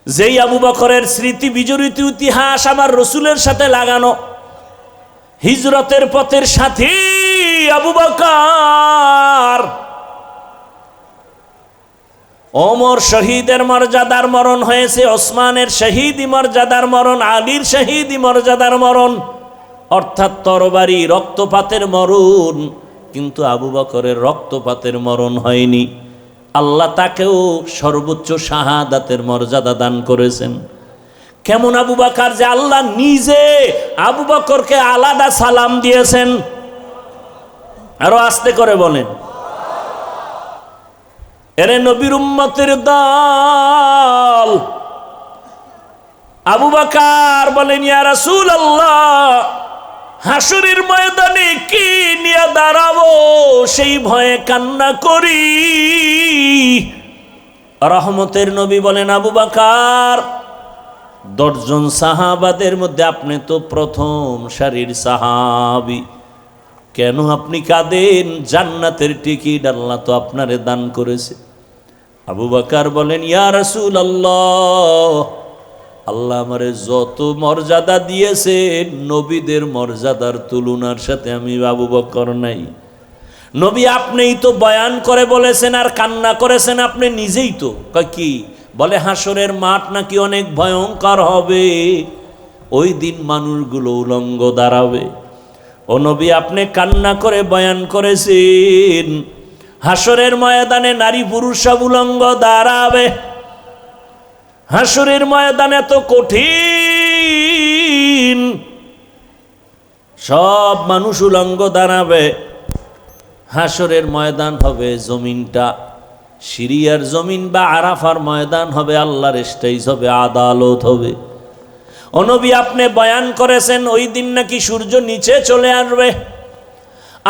যেই আবু বকরের স্মৃতি বিজড়িত ইতিহাস আমার রসুলের সাথে লাগানো, হিজরতের পথের সাথী আবু বকর, ওমর শহীদের মর্যাদার মরণ হয়েছে, ওসমানের শহীদি মর্যাদার মরণ, আলীর শহীদি মর্যাদার মরণ, অর্থাৎ তরবারি রক্তপাতের মরণ। কিন্তু আবু বকরের রক্তপাতের মরণ হয়নি। আল্লাহ তাকেও সর্বোচ্চ শাহাদাতের মর্যাদা দান করেছেন। কেমন আবু বকর যে আল্লাহ নিজে আবু বকরকে আলাদা সালাম দিয়েছেন। আরো আস্তে করে বলেন, এরে নবীর উম্মতের দল। আবু বকর বলেন, ইয়া রাসূলুল্লাহ, হাসরের ময়দানে কি নিয়ে দাঁড়াবো সেই ভয়ে কান্না করি। রহমতের নবী বলেন, আবু বকর, 10 জন সাহাবাদের মধ্যে আপনি তো প্রথম সারির সাহাবী, কেন আপনি কাঁদেন? জান্নাতের টিকিট আল্লাহ তো আপনারে দান করেছে। আবু বকর বলেন, ইয়া রাসূলুল্লাহ, আল্লাহ আমারে যত মর্যাদা দিয়েছে নবীদের মর্যাদার তুলনার সাথে আমি আবু বকর নাই। নবী আপনিই তো বয়ান করে বলেছেন আর কান্না করেছেন, আপনি নিজেই তো। কয় কি? বলে হাসরের মাঠ নাকি অনেক ভয়ঙ্কর হবে, ওই দিন মানুষগুলো উলঙ্গ দাঁড়াবে। ও নবী, আপনি কান্না করে বয়ান করেছেন হাসরের ময়দানে নারী পুরুষ সব উলঙ্গ দাঁড়াবে। হাসরের ময়দানে তো কঠিন, সব মানুষ উলঙ্গ দাঁড়াবে। হাসরের ময়দান হবে জমিনটা সিরিয়ার জমিন বা আরাফার ময়দান হবে, আল্লাহর স্টেজ হবে, আদালত হবে। ও নবী, আপনি বয়ান করেছেন ওই দিন নাকি সূর্য নিচে চলে আসবে।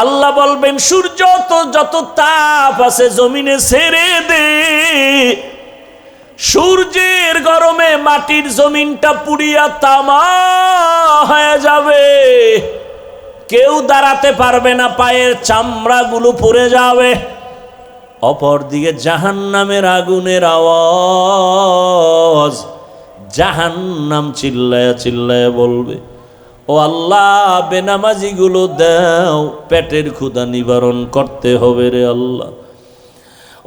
আল্লাহ বলবেন, সূর্য তো যত তাপ আছে জমিনে ছেড়ে দে। সূর্যের গরমে মাটির জমিনটা পুড়িয়া তামা হয়ে যাবে, কেউ দাঁড়াতে পারবে না, পায়ের চামড়াগুলো পুড়ে যাবে। অপরদিকে জাহান্নামের আগুনের আওয়াজ, জাহান্নাম চিল্লায়া চিল্লায়া বলবে, ও আল্লাহ, বেনামাজিগুলো দাও, পেটের ক্ষুধা নিবারণ করতে হবে রে আল্লাহ।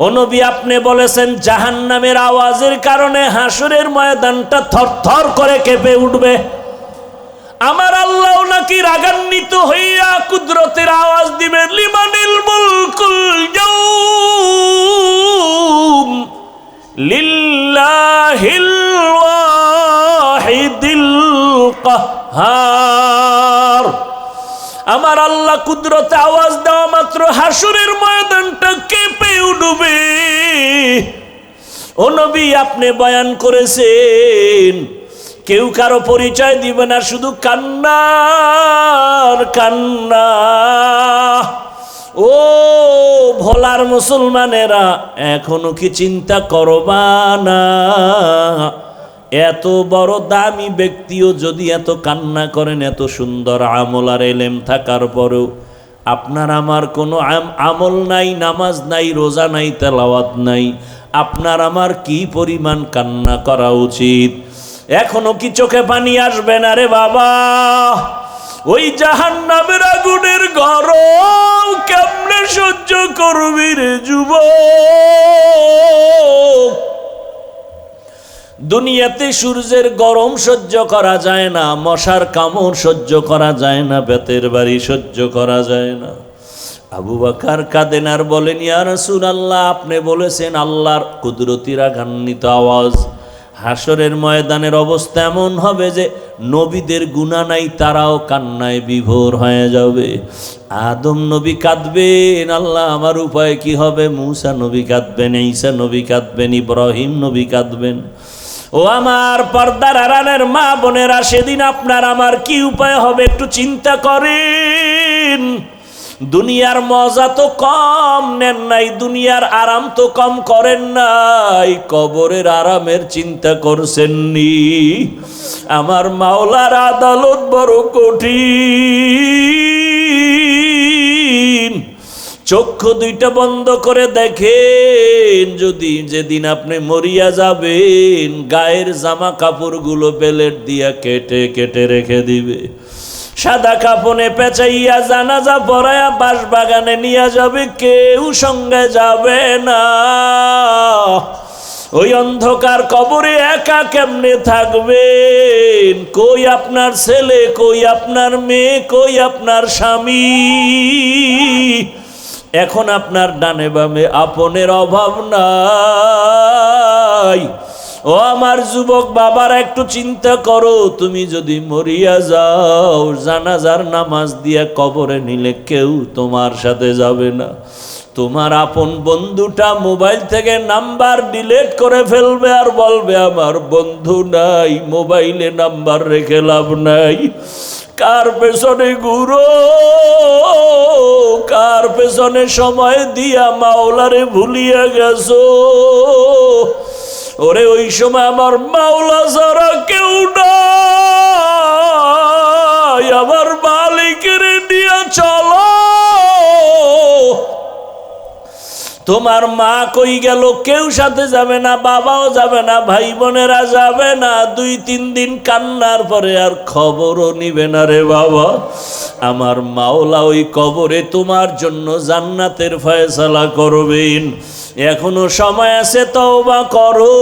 ও নবী, আপনি বলেছেন জাহান্নামের আওয়াজের কারণে হাসরের ময়দানটা থরথর করে কেঁপে উঠবে। আমার আল্লাহ নাকি রাগান্বিত হইয়া কুদরতের আওয়াজ দিবেন, লিমানিল মুলকুল ইয়াউম লিল্লাহিল ওয়াহিদিল কাহ্হার। আমার আল্লাহ কুদরতে আওয়াজ দেওয়া মাত্র হাসরের ময়দানটা কেঁপে উঠবে। ও নবী, আপনি বয়ান করেছেন কেউ কারো পরিচয় দিবে না, শুধু কান্নার কান্না। ও ভোলার মুসলমানেরা, এখনো কি চিন্তা করবা না? এত বড় দামি ব্যক্তিও যদি এত কান্না করেন, এত সুন্দর আমল আর এলেম থাকার পরেও আপনার আমার কোনো আমল নাই, নামাজ নাই, রোজা নাই, তেলাওয়াত নাই, আপনার আমার কি পরিমাণ কান্না করা উচিত? এখনো কি চোখে পানি আসবে না রে বাবা? ওই জাহান্নামের আগুনের গরম কেমনে সহ্য করবি রে যুবক? দুনিয়াতে সূর্যের গরম সহ্য করা যায় না, মশার কামড় সহ্য করা যায় না, বেতের বাড়ি সহ্য করা যায় না। আবু বকর কাঁদেন আর বলেন, ইয়া রাসূলুল্লাহ, আপনি বলেছেন আল্লাহর কুদরতি রাগান্বিত আওয়াজ। হাসরের ময়দানের অবস্থা এমন হবে যে নবীদের গুনাহ নাই, তারাও কান্নায় বিভোর হয়ে যাবে। আদম নবী কাঁদবেন, আল্লাহ আমার উপায় কি হবে? মূসা নবী কাঁদবেন, ঈসা নবী কাঁদবেন, ইব্রাহিম নবী কাঁদবেন। ও আমার পর্দার আড়ালের মা বোনেরা, সেদিন আপনার আমার কি উপায় হবে একটু চিন্তা করেন। দুনিয়ার মজা তো কম নেন নাই, দুনিয়ার আরাম তো কম করেন নাই, কবরের আরামের চিন্তা করছেননি। আমার মাওলার আদালত বড় কঠিন। চক্ষু দুইটা বন্ধ করে দেখেন, যদি যেদিন আপনি মরিয়া যাবেন গায়ের জামা কাপড়গুলো বেলেট দিয়া কেটে কেটে রেখে দিবে, সাদা কাপনে পেঁচাইয়া জানাজা পড়ায়া বাঁশ বাগানে নিয়ে যাবে, কেউ সঙ্গে যাবে না। ওই অন্ধকার কবরে একা কেমনে থাকবেন? কই আপনার ছেলে, কই আপনার মেয়ে, কই আপনার স্বামী? এখন আপনার ডানে বামে আপনের অভাব নাই। ও আমার যুবক বাবার, একটু চিন্তা করো, তুমি যদি মরিয়া যাও জানাজার নামাজ দিয়া কবরে নিলে কেউ তোমার সাথে যাবে না। তোমার আপন বন্ধুটা মোবাইল থেকে নাম্বার ডিলিট করে ফেলবে আর বলবে আমার বন্ধু নাই, মোবাইলে নাম্বার রেখে লাভ নাই। কার পেছনে ঘুরো, কার পেছনে সময় দিয়া মাওলারে ভুলিয়া গেছো? ওরে ওই সময় আমার মাওলা ছাড়া কেউ নাই, আমার মালিকের নিয়ে চলো। তোমার মা কই গেল? কেউ সাথে যাবে না, বাবাও যাবে না, ভাই বোনেরা যাবে না। 2-3 দিন কান্নার পরে আর খবরও নিবে না রে বাবা। আমার মাওলা ওই কবরে তোমার জন্য জান্নাতের ফয়সালা করবেন। এখনো সময় আছে, তওবা করো।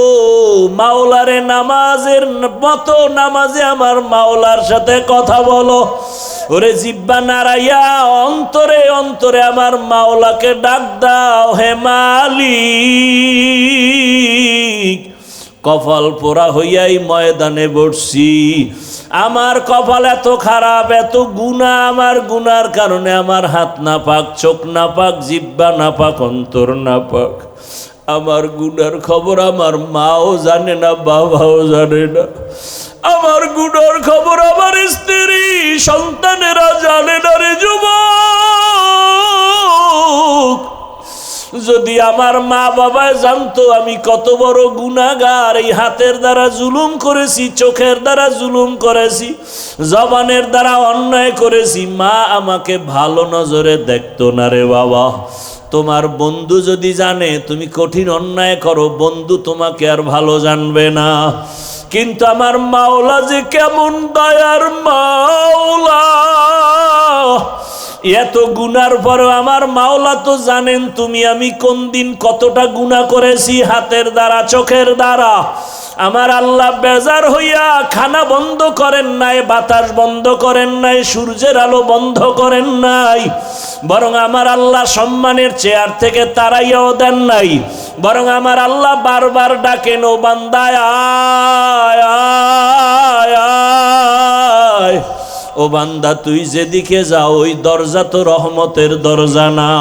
মাওলারে নামাজের মতো নামাজে আমার মাওলার সাথে কথা বলো। ওরে জিব্বা নাড়াইয়া অন্তরে অন্তরে আমার মাওলাকে ডাক দাও, হে মালিক। কপাল পোড়া হইয়াই ময়দানে বসছি, আমার কপাল এত খারাপ, এত গুনাহ, আমার গুনার কারণে আমার হাত না পাক, চোখ না পাক, জিব্বা না পাক, অন্তর না পাক। আমার গুনার খবর আমার মাও জানে না, বাবাও জানে না। আমার গুনার খবর আমার স্ত্রী সন্তানেরা জানে না রে যুবক। যদি আমার মা বাবা জানতো আমি কত বড় গুনাহগার, এই হাতের দ্বারা জুলুম করেছি, চোখের দ্বারা জুলুম করেছি, জবানের দ্বারা অন্যায় করেছি, মা আমাকে ভালো নজরে দেখতো না রে বাবা। তোমার বন্ধু যদি জানে তুমি কঠিন অন্যায় করো, বন্ধু তোমাকে আর ভালো জানবে না। কিন্তু আমার মাওলা যে কেমন দয়ার মাওলা, এত গুনার পরেও আমার মাওলা তো জানেন তুমি আমি কোন দিন কতটা গুনাহ করেছি, হাতের দ্বারা, চোখের দ্বারা। আমার আল্লাহ বেজার হইয়া খানা বন্ধ করেন নাই, বাতাস বন্ধ করেন নাই, সূর্যের আলো বন্ধ করেন নাই, বরং আমার আল্লাহ সম্মানের চেয়ার থেকে তাড়াইয়াও দেন নাই। বরং আমার আল্লাহ বারবার ডাকেন, ও বান্দা আয় আয় আয়। ও বান্দা তুই যেদিকে যাও ওই দরজা তো রহমতের দরজা না।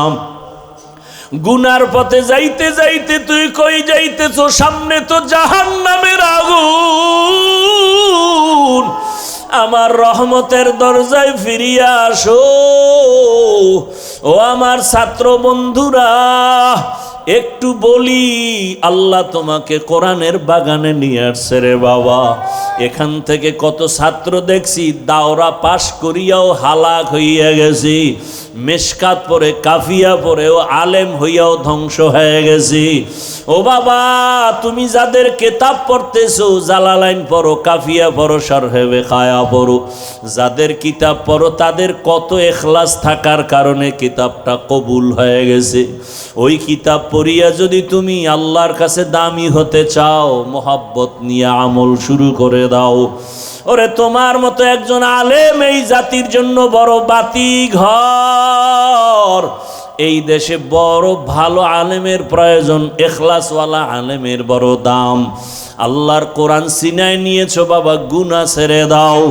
গুনার পথে যাইতে যাইতে তুই কই যাইতেছ? সামনে তো জাহান্নামের আগুন। আমার রহমতের দরজায় ফিরিয়া আসো। ও আমার ছাত্র বন্ধুরা, একটু বলি, আল্লাহ তোমাকে কোরআনের বাগানে নিয়ে আসছে রে বাবা। এখান থেকে কত ছাত্র দেখছি দাওরা পাশ করিয়াও হালাক হইয়া গেছি, মেশকাত পড়ে, কাফিয়া পড়েও আলেম হইয়াও ধ্বংস হয়ে গেছি। ও বাবা, তুমি যাদের কিতাব পড়তেছো, জালালাইন পড়ো, কাফিয়া পড়ো, শরহে বেখায়া পড়ো, যাদের কিতাব পড়ো তাদের কত ইখলাস থাকার কারণে কিতাবটা কবুল হয়ে গেছে। ওই কিতাব পড়িয়া যদি তুমি আল্লাহর কাছে দামি হতে চাও, মোহাব্বত নিয়ে আমল শুরু করে দাও। ওরে তোমার মতো একজন আলেম এই জাতির জন্য বড় বাতি ঘর। এই দেশে বড় ভালো আলেমের প্রয়োজন, ইখলাসওয়ালা আলেমের বড় দাম। আল্লাহর কোরআন সিনায় নিয়েছো বাবা, গুনাহ ছেড়ে দাও।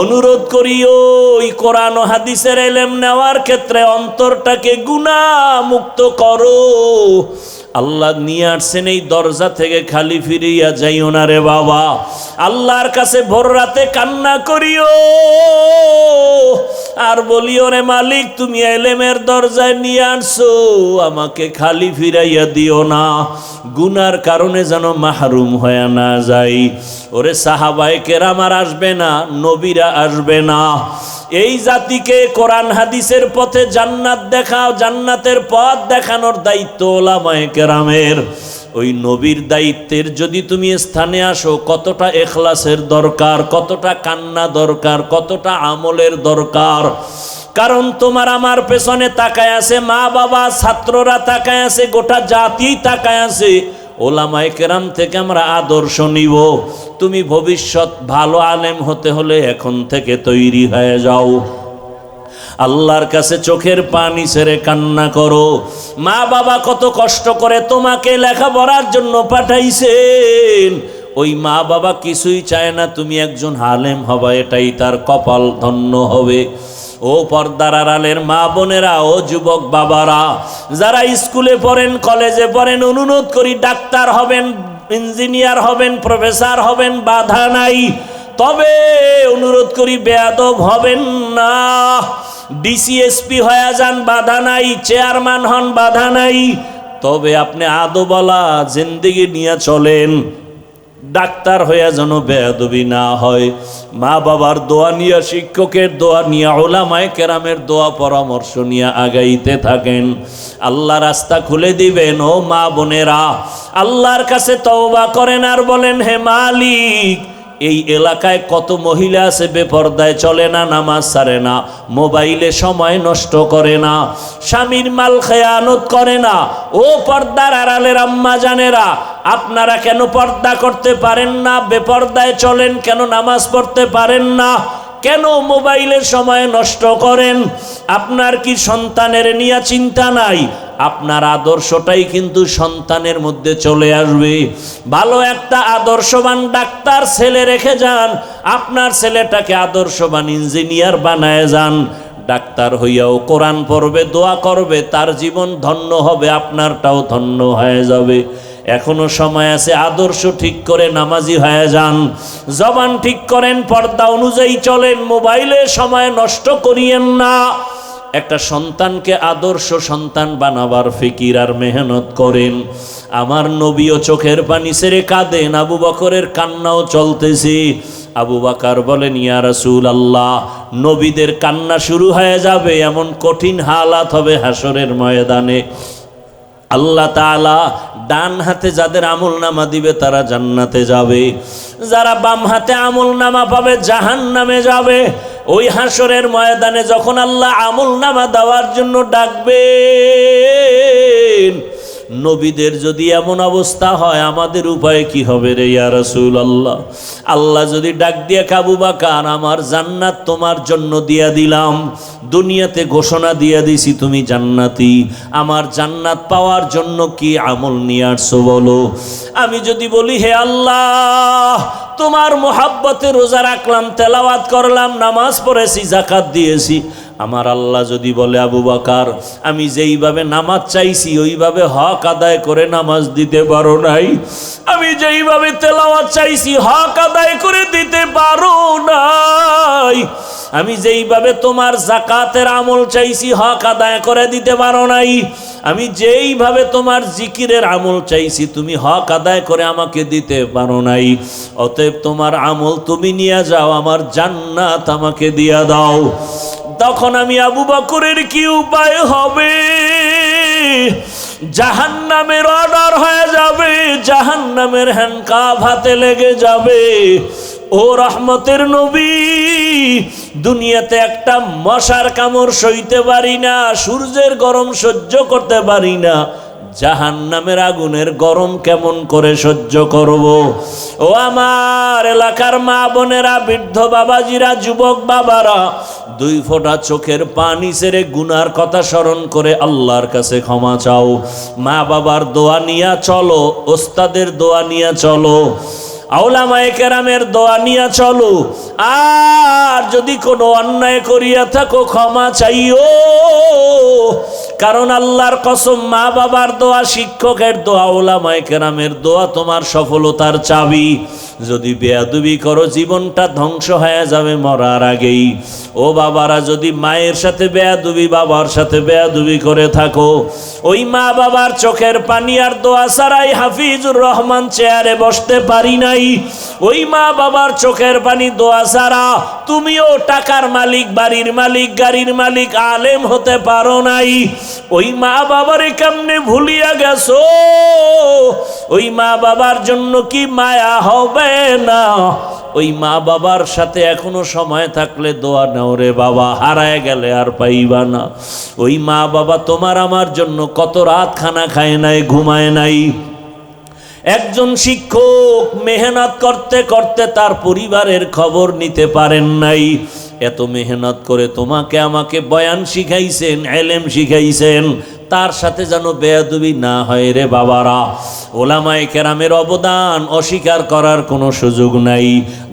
অনুরোধ করি ওই কোরআন ও হাদিসের ইলম নেওয়ার ক্ষেত্রে অন্তরটাকে গুনাহ মুক্ত করো। আল্লাহ নিয়ে আসছেন এই দরজা থেকে খালি ফিরিয়া যাইও না রে বাবা। আল্লাহর কাছে ভোর রাতে কান্না করিও আর বলিও, রে মালিক তুমি ইলমের দরজায় নিয়ে আসছো, আমাকে খালি ফিরাইয়া দিও না, গুনার কারণে যেন মাহরুম হয়ে না যাই। ওরে সাহাবায়ে কেরাম আর আসবে না, নবীরা আসবে না, এই জাতিকে কোরআন হাদিসের পথে জান্নাত দেখাও, জান্নাতের পথ দেখানোর দায়িত্ব উলামায়ে কেরামের। ওই নবীর দায়িত্বের যদি তুমি স্থানে আসো, কতটা ইখলাসের দরকার, কতটা কান্না দরকার, কতটা আমলের দরকার। কারণ তোমার আমার পেছনে তাকায় আছে মা বাবা, ছাত্ররা তাকায় আছে, গোটা জাতি তাকায় আছে। ওলামায়ে কেরাম থেকে আমরা আদর্শ নিব। তুমি ভবিষ্যৎ ভালো আলেম হতে হলে এখন থেকে তৈরি হয়ে যাও। আল্লাহর কাছে চোখের পানি ছেড়ে কান্না করো। মা বাবা কত কষ্ট করে তোমাকে লেখাপড়ার জন্য পাঠাইছেন। ওই মা বাবা কিছুই চায় না তুমি একজন আলেম হবা, এটাই তার কপাল ধন্য হবে। ও পর্দার আড়ালের মা বোনেরা, ও যুবক বাবারা, যারা স্কুলে পড়েন, কলেজে পড়েন, অনুরোধ করি ডাক্তার হবেন, ইঞ্জিনিয়ার হবেন, প্রফেসর হবেন, বাধা নাই। তবে অনুরোধ করি বেয়াদব হবেন না। ডিসিএসপি হয়ে যান, বাধা নাই। চেয়ারম্যান হন, বাধা নাই। তবে আপনি আদবওয়ালা জিন্দেগি নিয়ে চলেন। ডাক্তার হয়ে যেন বেয়াদবি না হয়। মা বাবার দোয়া নিয়ে, শিক্ষকের দোয়া নিয়ে, উলামায়ে কেরামের দোয়া পরামর্শ নিয়ে আগাইতে থাকেন। আল্লাহ রাস্তা খুলে দিবেন। ও মা বোনেরা, আল্লাহর কাছে তওবা করেন আর বলেন, হে মালিক, এই এলাকায় কত মহিলা আছে বেপরদায় চলে না, নামাজ ছাড়ে না, মোবাইলে সময় নষ্ট করে না, স্বামীর মাল খেয়ানত করে না। ও পর্দার আড়ালের আম্মা জানেরা, আপনারা কেন পর্দা করতে পারেন না? বেপরদায় চলেন কেন? নামাজ পড়তে পারেন না কেন? মোবাইলের সময় নষ্ট করেন। আপনার কি সন্তানের নিয়ে চিন্তা নাই? আপনার আদর্শটাই কিন্তু সন্তানের মধ্যে চলে আসবে। ভালো একটা আদর্শবান ডাক্তার ছেলে রেখে যান, আপনার ছেলেটাকে আদর্শবান ইঞ্জিনিয়ার বানায় যান। ডাক্তার হইয়াও কোরআন পড়বে, দোয়া করবে, তার জীবন ধন্য হবে, আপনারটাও ধন্য হয়ে যাবে। এখনো সময় আছে, আদর্শ ঠিক করে নামাজি হয়ে যান, জবান ঠিক করেন, পর্দা অনুযায়ী চলেন, মোবাইলে সময় নষ্ট করিয়েন না। একটা সন্তানকে আদর্শ সন্তান বানাবার ফিকির আর মেহনত করেন। আমার নবীও চোখের পানি ছেড়ে কাঁদেন, আবু বকরের কান্নাও চলতেছে। আবু বকর বলেন, ইয়া রাসূলুল্লাহ, নবীদের কান্না শুরু হয়ে যাবে, এমন কঠিন হালাত হবে হাসরের ময়দানে। আল্লাহ তাআলা ডান হাতে যাদের আমল নামা দিবে তারা জান্নাতে যাবে, যারা বাম হাতে আমল নামা পাবে জাহান্নামে যাবে। ওই হাসরের ময়দানে যখন আল্লাহ আমল নামা দেওয়ার জন্য ডাকবেন, নবীদের যদি এমন অবস্থা হয়, আমাদের উপায় কি হবে রে ইয়া রাসূলুল্লাহ? আল্লাহ যদি ডাক দিয়ে, আবু বকর, আমার জান্নাত তোমার জন্য দিয়া দিলাম, দুনিয়াতে ঘোষণা দিয়া দিছি তুমি জান্নাতি, আমার জান্নাত পাওয়ার জন্য কি আমল নিয়ে আসছো বলো? আমি যদি বলি, হে আল্লাহ, তোমার মোহাব্বতে রোজা রাখলাম, তেলাওয়াত করলাম, নামাজ পড়েছি, যাকাত দিয়েছি, আমার আল্লাহ যদি বলে, আবু বকর, আমি যেইভাবে নামাজ চাইছি ওইভাবে হক আদায় করে নামাজ দিতে পারো নাই, আমি যেইভাবে তেলাওয়াত চাইছি হক আদায় করে দিতে পারো নাই, আমি যেইভাবে তোমার যাকাতের আমল চাইছি হক আদায় করে দিতে পারো নাই, আমি যেইভাবে তোমার জিকিরের আমল চাইছি তুমি হক আদায় করে আমাকে দিতে পারো নাই, অতএব তোমার আমল তুমি নিয়ে যাও, আমার জান্নাত আমাকে দিয়া দাও। তখন আমি আবু বকরের কি উপায় হবে? জাহান্নামের অর্ডার হয়ে যাবে, জাহান্নামের হ্যান্ডকাফ হাতে লেগে যাবে। ও রহমতের নবী, দুনিয়াতে একটা মশার কামড় সইতে পারি না, সূর্যের গরম সহ্য করতে পারি না, জাহান্নামের আগুনের গরম কেমন করে সহ্য করব? ও আমার এলাকার মা বোনেরা, বৃদ্ধ বাবাজিরা, যুবক বাবারা, দুই ফোঁটা চোখের পানি ছেড়ে গুনার কথা স্মরণ করে আল্লাহর কাছে ক্ষমা চাও। মা বাবার দোয়া নিয়া চলো, ওস্তাদের দোয়া নিয়া চলো, উলামায়ে কেরামের দোয়া নিয়া চলো। আর যদি কোনো অন্যায় করিয়া থাকো ক্ষমা চাইও, কারণ আল্লাহর কসম, মা বাবার দোয়া, শিক্ষকের দোয়া, উলামায়ে কেরামের দোয়া তোমার সফলতার চাবি। যদি বেয়াদবি করো জীবনটা ধ্বংস হয়ে যাবে মরার আগেই। ও বাবারা, যদি মায়ের সাথে বেয়াদবি, বাবার সাথে বেয়াদবি করে থাকো, ওই মা বাবার চোখের পানি আর দোয়া ছাড়াই হাফিজুর রহমান চেয়ারে বসতে পারি নাই, ওই মা বাবার চোখের পানি দোয়া ছাড়া তুমিও টাকার মালিক, বাড়ির মালিক, গাড়ির মালিক, আলেম হতে পারো নাই। ওই মা বাবারে কেমনে ভুলিয়া গেছো? ওই মা বাবার জন্য কি মায়া হবে না? ওই মা বাবার সাথে এখনো সময় থাকলে দোয়া নাও রে বাবা, হারায় গেলে আর পাইবা না। ওই মা বাবা তোমার আমার জন্য কত রাত খানা খায় নাই, ঘুমায় নাই। একজন শিক্ষক মেহনত করতে করতে তার পরিবারের খবর নিতে পারেন নাই। এত মেহনত করে তোমাকে আমাকে বয়ান শিখাইছেন, এলেম শিখাইছেন, তার সাথে যেন বেয়াদবি না হয় রে বাবারা। ওলামায়ে কেরামের অবদান অস্বীকার করার কোনো সুযোগ নাই।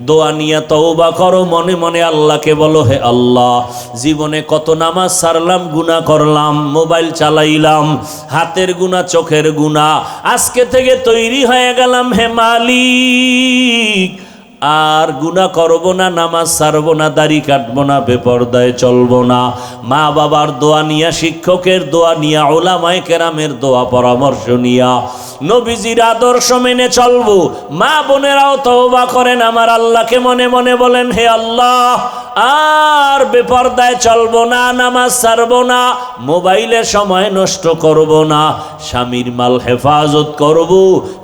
দোয়া নিয়ে তওবা করো, মনে মনে আল্লাহকে বলো, হে আল্লাহ, জীবনে কত নামাজ ছাড়লাম, গুনাহ করলাম, মোবাইল চালাইলাম, হাতের গুনাহ, চোখের গুনাহ, আজকে থেকে তৈরি হয়ে গেলাম হে মালিক, আর গুনাহ করব না, নামাজ ছাড়বো না, দাড়ি কাটবো না, বেপরদায় চলবো না। মা বাবার দোয়া নিয়া, শিক্ষকের দোয়া নিয়া, উলামায়ে কেরামের দোয়া পরামর্শ নিয়া নবীজির আদর্শ মেনে চলবো। মা বোনেরাও তওবা করেন, আমার আল্লাহকে মনে মনে বলেন, হে আল্লাহ, আর বেপরদায় চলবো না, নামাজ ছাড়বো না, মোবাইলে সময় নষ্ট করব না, স্বামীর মাল হেফাজত করব,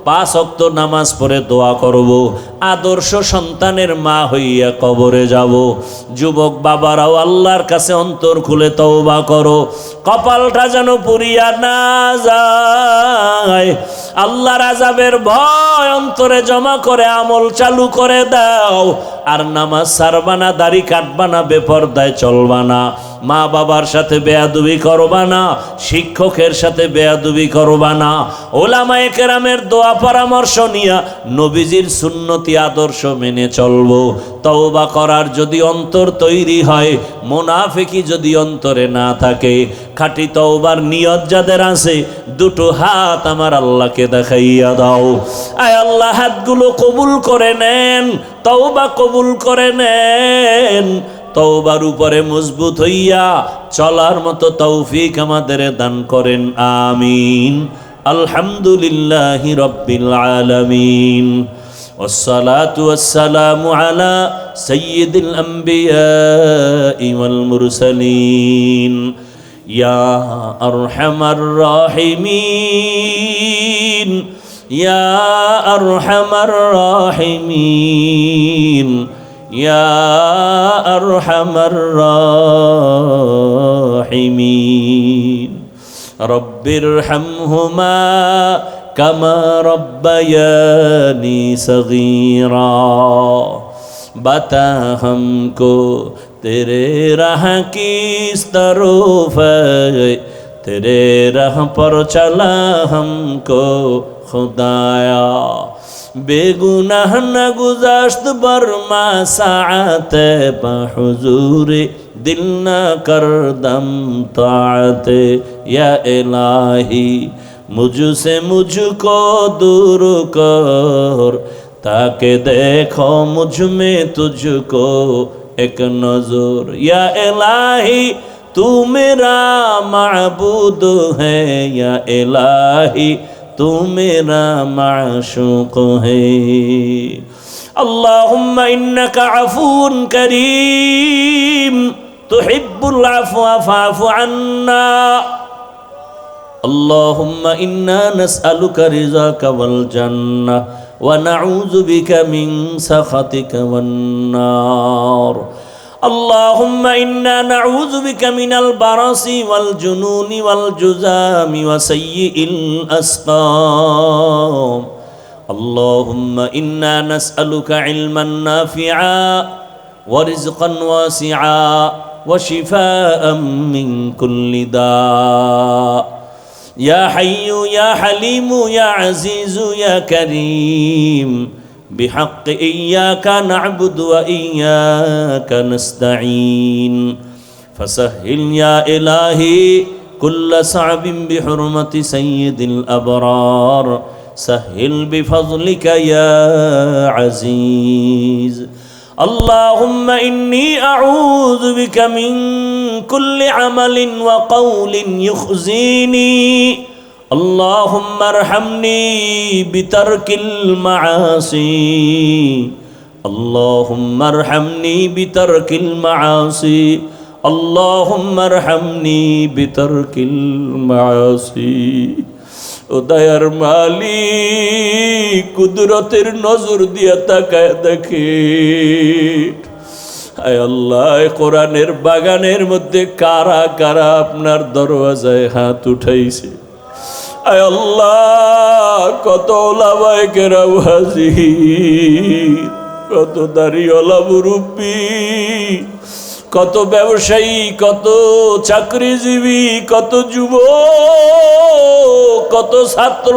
5 ওয়াক্ত নামাজ পড়ে দোয়া করব, আদর্শ সন্তানের মা হইয়া কবরে যাব। যুবক বাবারাও আল্লাহর কাছে অন্তর খুলে তওবা করো, কপালটা যেন পুড়িয়া না যায়। আল্লাহর আযাবের ভয় অন্তরে জমা করে আমল চালু করে দাও। আর নামাজ ছাড়বা না, দাড়ি কাটবা না, বেপরদায় চলবা না, মা বাবার সাথে বেয়াদবি করবা না, শিক্ষকের সাথে বেয়াদবি করবা না, ওলামায়ে কেরামের দোয়া পরামর্শ নিয়া নবীজির সুন্নতি আদর্শ মেনে চলবো। তওবা করার যদি অন্তর তৈরি হয়, মুনাফিকি যদি অন্তরে না থাকে, খাঁটি তওবার নিয়ত যাদের আছে, দুটো হাত আমার আল্লাহকে দেখাইয়া দাও। আয় আল্লাহ, হাতগুলো কবুল করে নেন, তওবা কবুল করে নেন। তওবার উপরে মজবুত হইয়া চলার মতো তৌফিক আমাদের দান করেন, আমিন। আলহামদুলিল্লাহি রাব্বিল আলামিন, والصلاة والسلام على سيد الأنبياء والمرسلين يا أرحم الراحمين يا أرحم الراحمين يا أرحم الراحمين رب ارحمهما كما ربياني صغيرا बता हमको तेरे राह किस तरफ है, तेरे राह पर चला हमको खुदाया, बेगुनाह न गुज़श्त बरमा साअत बहुज़ूर दिल न करदम ताअत या इलाही, मुझसे मुझको दूर कर, ताकि देखो मुझ में तुझको एक नजर, या इलाही तू मेरा माबूद है, या इलाही तू मेरा माशूक है। अल्लाहुम्मा इन्नका अफून करीम तुहिब्बुल अफ़्वा फ़अफ़ु अन्ना। अल्लाहुम्मा इन्ना नस्अलुका रिज़ाका वल जन्नह व नऊज़ु बिका मिन सख़तिका वन नार। अल्लाहुम्मा इन्ना नऊज़ु बिका मिनल बरसी वल जुनूनि वल जुज़ामि व सय्यिल अस्क़ाम। अल्लाहुम्मा इन्ना नस्अलुका इल्मन नाफ़िआ व रिज़्क़न वासिआ व शिफ़ाअन मिन कुल्लि दा। या हय्यु या हलीमु या अज़ीज़ु या करीम बिहक़्क़ि इय्याका नअबुदु व इय्याका नस्तईन, फसह्हिल या इलाही कुल्ल सअबिन बिहुर्मति सय्यिदिल अबरार, सह्हिल बिफज़लिका या अज़ीज़। अल्लाहुम्मा इन्नी अऊज़ु बिका मिन कुल्लि अमलिन व क़ौलिन युख़ज़ीनी। अल्लाहुम्मा अरहमनी बितर्किल मआसी। اللهم ارحمني بترك المعاصي اللهم ارحمني بترك المعاصي ও দয়ার মালিক কুদরতের নজর দিয়া তাকায় দেখে আয় আল্লাহ কোরআনের বাগানের মধ্যে কারা কারা আপনার দরওয়াজায় হাত উঠাইছে আয় আল্লাহ কত ওলামায়ে কেরাম হাজির কত দাড়িওয়ালা মুরব্বী কত ব্যবসায়ী কত চাকরিজীবী কত যুবক কত ছাত্র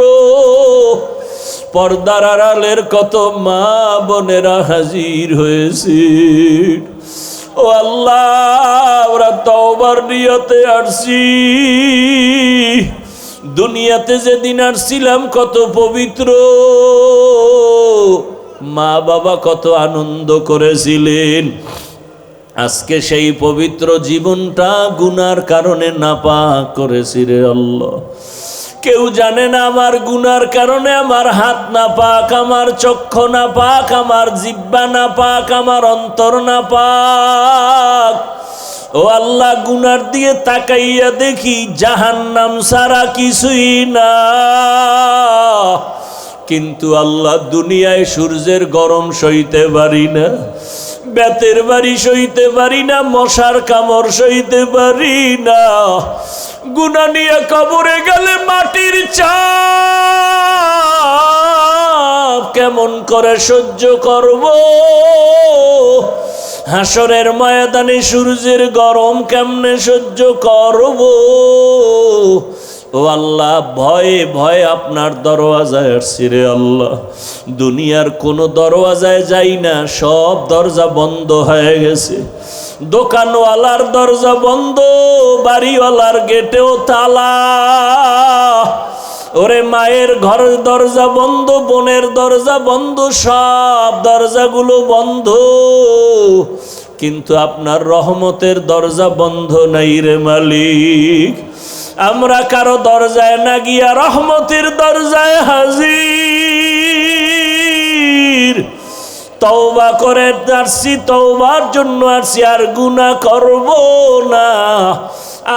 পর্দার আড়ালের কত মা বোনেরা হাজির হয়েছে ও আল্লাহ আমরা তওবার নিয়তে আসছি দুনিয়াতে যেদিন আসছিলাম কত পবিত্র মা বাবা কত আনন্দ করেছিলেন আজকে সেই পবিত্র জীবনটা গুনার কারণে নাপাক করেছি রে আল্লাহ কেউ জানে না আমার গুনার কারণে আমার হাত নাপাক আমার চক্ষু নাপাক আমার জিহ্বা নাপাক আমার অন্তর নাপাক ও আল্লাহ গুনার দিয়ে তাকাইয়া দেখি জাহান্নাম ছাড়া কিছুই না কিন্তু আল্লাহ দুনিয়ায় সূর্যের গরম সইতে পারি না বেতের বাড়ি সইতে পারি না মশার কামড় সইতে পারি না গুনাহ নিয়ে কবরে গেলে মাটির চাপ কেমন করে সহ্য করব হাসরের ময়দানে সূর্যের গরম কেমনে সহ্য করব ও আল্লাহ ভয়ে ভয়ে আপনার দরওয়াজায় আসছি রে আল্লাহ দুনিয়ার কোনো দরওয়াজায় যাই না সব দরজা বন্ধ হয়ে গেছে দোকানওয়ালার দরজা বন্ধ বাড়িওয়ালার গেটেও তালা ওরে মায়ের ঘরের দরজা বন্ধ বোনের দরজা বন্ধ সব দরজাগুলো বন্ধ কিন্তু আপনার রহমতের দরজা বন্ধ নাই রে মালিক আমরা কারো দরজায় না গিয়া রহমতের দরজায় হাজির তওবা করে আসছি তওবার জন্য আসছি আর গুনাহ করব না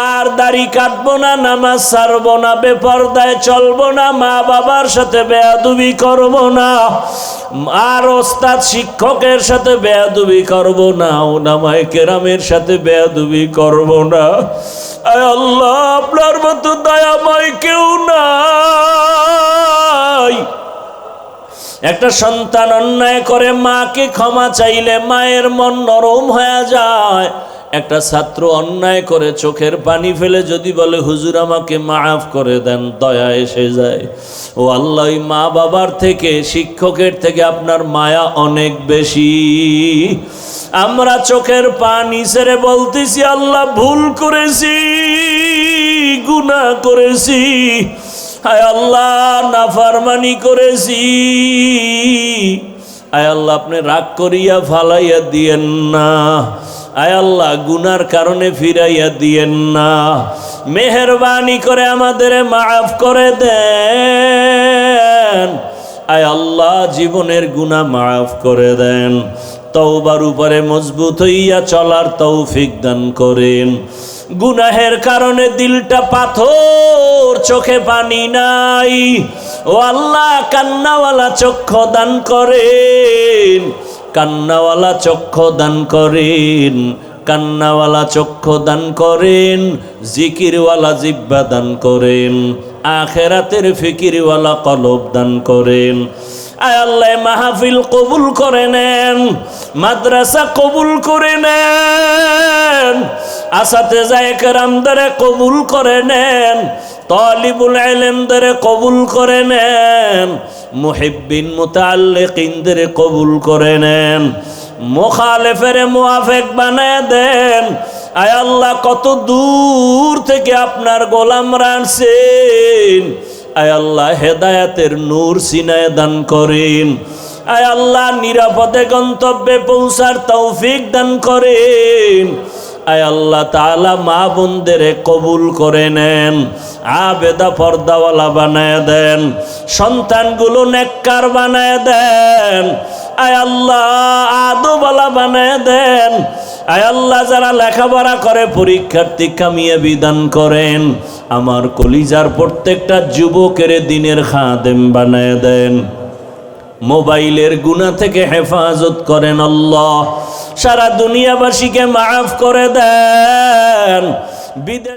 আর দাড়ি কাটবো না নামাজ ছাড়বো না বেপরদায় চলবো না মা বাবার সাথে বেয়াদবি করব না আর ওস্তাদ শিক্ষকের সাথে বেয়াদবি করব না উলামায়ে কেরামের সাথে বেয়াদবি করব না আয় আল্লাহ আপনার মতো দয়াময় কেউ নাই একটা সন্তান অন্যায় করে মাকে ক্ষমা চাইলে মায়ের মন নরম হয়ে যায় একটা ছাত্র অন্যায় করে চোখের পানি ফেলে যদি বলে হুজুর আমাকে মাফ করে দেন দয়া এসে যায় ও আল্লাহ মা বাবার থেকে শিক্ষকের থেকে আপনার মায়া অনেক বেশি আমরা চোখের পানি ছেড়ে বলতেছি আল্লাহ ভুল করেছি গুনাহ করেছি আয় আল্লাহ নাফরমানি করেছি আয় আল্লাহ আপনি রাগ করিয়া ফালাইয়া দিয়েন না আয় আল্লাহ গুনার কারণে ফিরাইয়া দিয়েন না মেহেরবানি করে আমাদের মাফ করে দেন আয় আল্লাহ জীবনের গুনাহ মাফ করে দেন তওবার উপরে মজবুত হইয়া চলার তৌফিক দান করেন গুনাহের কারণে দিলটা পাথর চোখে পানি নাই ও আল্লাহ কান্নাওয়ালা চক্ষু দান করেন কান্নাওয়ালা চক্ষু দান করেন কান্নাওয়ালা চক্ষু দান করেন জিকিরওয়ালা জিহ্বা দান করেন আখিরাতের ফিকিরওয়ালা কলব দান করেন আয় আল্লাহ মাহফিল কবুল করে নেন মাদ্রাসা কবুল করে নেন আসাতেজায়ে কেরামদের কবুল করে নেন তালিবুল ইলমদের কবুল করে নেন মুহিব্বিন মুতাআল্লিকিনদের কবুল করে নেন মুখালিফের মুওয়াফিক বানায় দেন আয় আল্লাহ কত দূর থেকে আপনার গোলামরা আসেন আয় আল্লাহ হেদায়েতের নূর সিনায় দান করেন আয় আল্লাহ নিরাপদে গন্তব্যে পৌঁছার তৌফিক দান করেন আয় আল্লাহ তাআলা মা বোনদের কবুল করে নেন আবেদা পর্দাওয়ালা বানায় দেন সন্তানগুলো নেককার বানায় দেন আয় আল্লাহ আদোওয়ালা বানায় দেন। আয় আল্লাহ যারা লেখাপড়া করে পরীক্ষার্থী কামিয়ে বিধান করেন। আমার কলিজার প্রত্যেকটা যুবকের দিনের খাদেম বানায় দেন। মোবাইলের গুনাহ থেকে হেফাজত করেন আল্লাহ। সারা দুনিয়াবাসীকে মাফ করে দেন। বিদেশ